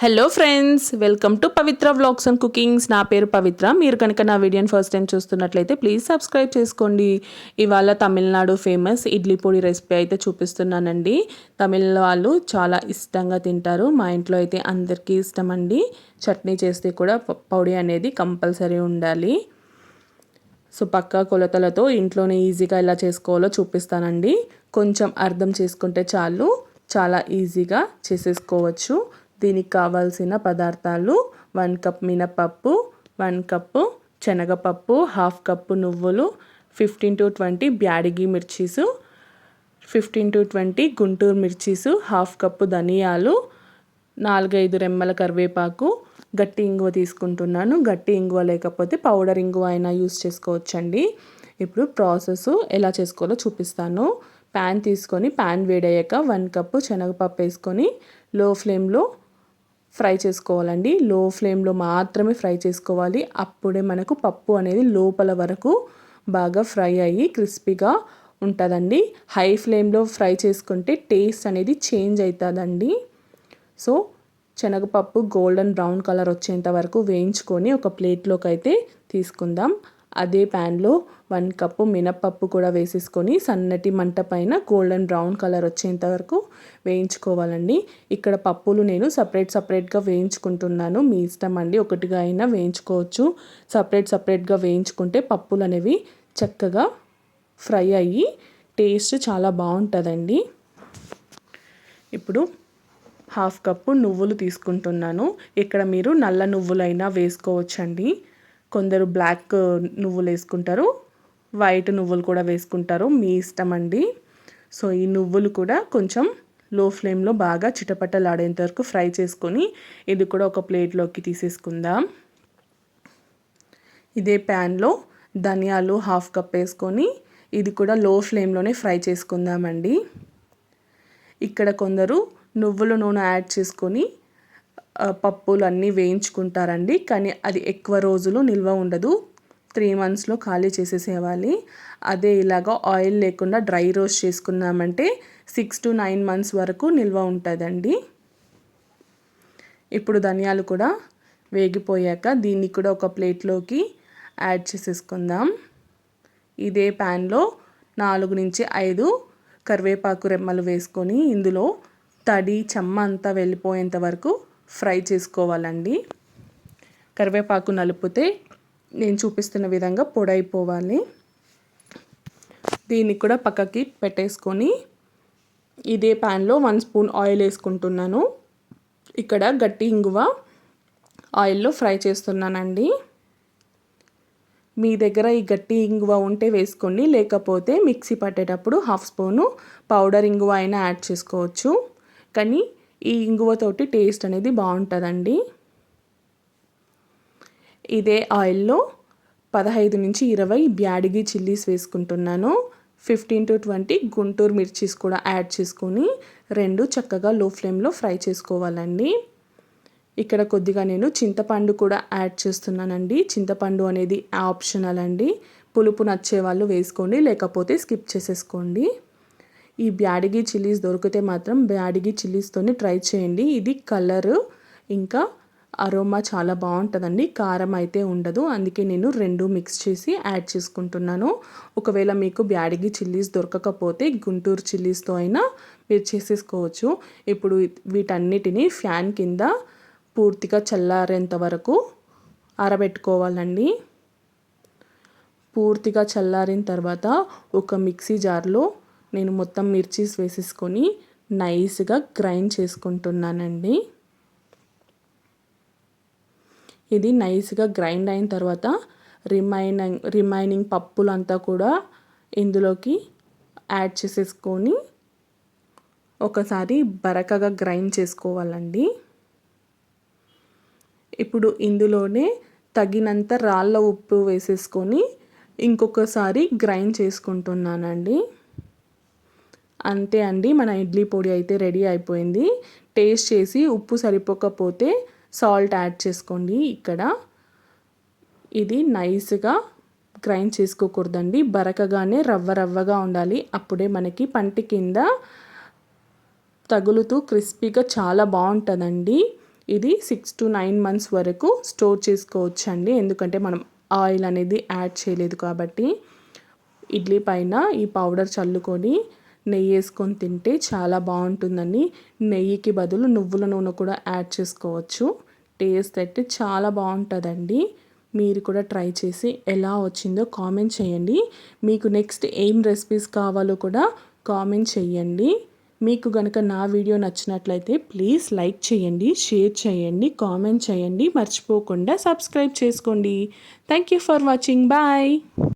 Hello friends, welcome to Pavitra vlogs and cookings. నా పేరు పవిత్ర. మీరు కనుక నా వీడియోని ఫస్ట్ టైం చూస్తున్నట్లయితే ప్లీజ్ సబ్స్క్రైబ్ చేసుకోండి. ఇవాళ తమిళనాడు ఫేమస్ ఇడ్లీ పొడి రెసిపీ అయితే చూపిస్తున్నానండి. తమిళ వాళ్ళు చాలా ఇష్టంగా తింటారు. మా ఇంట్లో అయితే అందరికీ ఇష్టం అండి. చట్నీ చేస్తే కూడా పొడి అనేది కంపల్సరీ ఉండాలి. సో పక్కా కొలతలతో ఇంట్లోనే ఈజీగా ఎలా చేసుకోవాలో చూపిస్తానండి. కొంచెం అర్థం చేసుకుంటే చాలు, చాలా ఈజీగా చేసేసుకోవచ్చు. దీనికి కావాల్సిన పదార్థాలు 1 కప్ మినపప్పు, 1 కప్పు శనగపప్పు, 1/2 కప్పు నువ్వులు, 15 to 20 బ్యాడిగి మిర్చీసు, 15 to 20 గుంటూరు మిర్చీసు, 1/2 కప్పు ధనియాలు, 4-5 రెమ్మల కరివేపాకు, గట్టి ఇంగువ తీసుకుంటున్నాను. గట్టి ఇంగువ లేకపోతే పౌడర్ ఇంగువ అయినా యూస్ చేసుకోవచ్చండి. ఇప్పుడు ప్రాసెస్ ఎలా చేసుకోవాలో చూపిస్తాను. ప్యాన్ తీసుకొని ప్యాన్ వేడయ్యాక 1 కప్పు శనగపప్పు వేసుకొని లో ఫ్లేమ్లో ఫ్రై చేసుకోవాలండి. లో ఫ్లేమ్లో మాత్రమే ఫ్రై చేసుకోవాలి. అప్పుడే మనకు పప్పు అనేది లోపల వరకు బాగా ఫ్రై అయ్యి క్రిస్పీగా ఉంటుందండి. హై ఫ్లేమ్లో ఫ్రై చేసుకుంటే టేస్ట్ అనేది చేంజ్ అవుతుందండి. సో శనగపప్పు గోల్డెన్ బ్రౌన్ కలర్ వచ్చేంత వరకు వేయించుకొని ఒక ప్లేట్లోకి అయితే తీసుకుందాం. అదే ప్యాన్లో 1 కప్పు మినపప్పు కూడా వేసేసుకొని సన్నటి మంట పైన గోల్డెన్ బ్రౌన్ కలర్ వచ్చేంత వరకు వేయించుకోవాలండి. ఇక్కడ పప్పులు నేను సపరేట్గా వేయించుకుంటున్నాను. మీ ఇష్టం అండి, ఒకటిగా అయినా వేయించుకోవచ్చు. సపరేట్గా వేయించుకుంటే పప్పులు అనేవి చక్కగా ఫ్రై అయ్యి టేస్ట్ చాలా బాగుంటుందండి. ఇప్పుడు 1/2 కప్పు నువ్వులు తీసుకుంటున్నాను. ఇక్కడ మీరు నల్ల నువ్వులైనా వేసుకోవచ్చండి. కొందరు బ్లాక్ నువ్వులు వేసుకుంటారు, వైట్ నువ్వులు కూడా వేసుకుంటారు, మీ ఇష్టం అండి. సో ఈ నువ్వులు కూడా కొంచెం లో ఫ్లేమ్లో బాగా చిటపటలాడేంత వరకు ఫ్రై చేసుకొని ఇది కూడా ఒక ప్లేట్లోకి తీసేసుకుందాం. ఇదే ప్యాన్లో ధనియాలు 1/2 కప్ వేసుకొని ఇది కూడా లో ఫ్లేమ్లోనే ఫ్రై చేసుకుందామండి. ఇక్కడ కొందరు నువ్వుల నూనె యాడ్ చేసుకొని పప్పులు అన్నీ వేయించుకుంటారండి. కానీ అది ఎక్కువ రోజులు నిల్వ ఉండదు. 3 monthsలో ఖాళీ చేసేసేయాలి. అదే ఇలాగా ఆయిల్ లేకుండా డ్రై రోస్ట్ చేసుకున్నామంటే 6 to 9 months వరకు నిల్వ ఉంటుందండి. ఇప్పుడు ధనియాలు కూడా వేగిపోయాక దీన్ని కూడా ఒక ప్లేట్లోకి యాడ్ చేసేసుకుందాం. ఇదే ప్యాన్లో 4 నుంచి 5 కరివేపాకు రెమ్మలు వేసుకొని ఇందులో తడి చెమ్మ అంతా వెళ్ళిపోయేంత వరకు ఫ్రై చేసుకోవాలండి. కరివేపాకు నలిపితే నేను చూపిస్తున్న విధంగా పొడైపోవాలి. దీన్ని కూడా పక్కకి పెట్టేసుకొని ఇదే ప్యాన్లో 1 స్పూన్ ఆయిల్ వేసుకుంటున్నాను. ఇక్కడ గట్టి ఇంగువ ఆయిల్లో ఫ్రై చేస్తున్నానండి. మీ దగ్గర ఈ గట్టి ఇంగువ ఉంటే వేసుకోండి, లేకపోతే మిక్సీ పట్టేటప్పుడు 1/2 స్పూను పౌడర్ ఇంగువ అయినా యాడ్ చేసుకోవచ్చు. కానీ ఈ ఇంగువతోటి టేస్ట్ అనేది బాగుంటుందండి. ఇదే ఆయిల్లో 15 నుంచి 20 బ్యాడిగి చిల్లీస్ వేసుకుంటున్నాను. 15 to 20 గుంటూరు మిర్చీస్ కూడా యాడ్ చేసుకొని 2 చక్కగా లో ఫ్లేమ్లో ఫ్రై చేసుకోవాలండి. ఇక్కడ కొద్దిగా నేను చింతపండు కూడా యాడ్ చేస్తున్నానండి. చింతపండు అనేది ఆప్షనల్ అండి. పులుపు నచ్చే వాళ్ళు వేసుకోండి, లేకపోతే స్కిప్ చేసేసుకోండి. ఈ బ్యాడిగి చిల్లీస్ దొరికితే మాత్రం బ్యాడిగి చిల్లీస్తోనే ట్రై చేయండి. ఇది కలర్ ఇంకా అరోమా చాలా బాగుంటుందండి. కారం అయితే ఉండదు. అందుకే నేను 2 మిక్స్ చేసి యాడ్ చేసుకుంటున్నాను. ఒకవేళ మీకు బ్యాడిగి చిల్లీస్ దొరకకపోతే గుంటూరు చిల్లీస్తో అయినా మీరు చేసేసుకోవచ్చు. ఇప్పుడు వీటన్నిటిని ఫ్యాన్ కింద పూర్తిగా చల్లారేంత వరకు ఆరబెట్టుకోవాలండి. పూర్తిగా చల్లారిన తర్వాత ఒక మిక్సీ జార్లో నేను మొత్తం మిర్చీస్ వేసేసుకొని నైస్గా గ్రైండ్ చేసుకుంటున్నానండి. ఇది నైస్గా గ్రైండ్ అయిన తర్వాత రిమైనింగ్ పప్పులంతా కూడా ఇందులోకి యాడ్ చేసేసుకొని ఒకసారి బరకగా గ్రైండ్ చేసుకోవాలండి. ఇప్పుడు ఇందులోనే తగినంత రాళ్ళ ఉప్పు వేసేసుకొని ఇంకొకసారి గ్రైండ్ చేసుకుంటున్నానండి. అంతే అండి, మన ఇడ్లీ పొడి అయితే రెడీ అయిపోయింది. టేస్ట్ చేసి ఉప్పు సరిపోకపోతే సాల్ట్ యాడ్ చేసుకోండి. ఇక్కడ ఇది నైస్గా గ్రైండ్ చేసుకోకూడదండి, బరకగానే రవ్వగా ఉండాలి. అప్పుడే మనకి పంటి కింద తగులుతూ క్రిస్పీగా చాలా బాగుంటుందండి. ఇది 6 to 9 months వరకు స్టోర్ చేసుకోవచ్చండి, ఎందుకంటే మనం ఆయిల్ అనేది యాడ్ చేయలేదు కాబట్టి. ఇడ్లీ పైన ఈ పౌడర్ చల్లుకొని నెయ్యి వేసుకొని తింటే చాలా బాగుంటుందండి. నెయ్యికి బదులు నువ్వుల నూనె కూడా యాడ్ చేసుకోవచ్చు. టేస్ట్ అయితే చాలా బాగుంటుందండి. మీరు కూడా ట్రై చేసి ఎలా వచ్చిందో కామెంట్ చేయండి. మీకు నెక్స్ట్ ఏం రెసిపీస్ కావాలో కూడా కామెంట్ చేయండి. మీకు కనుక నా వీడియో నచ్చినట్లయితే ప్లీజ్ లైక్ చేయండి, షేర్ చేయండి, కామెంట్ చేయండి. మర్చిపోకుండా సబ్స్క్రైబ్ చేసుకోండి. Thank you for watching. Bye.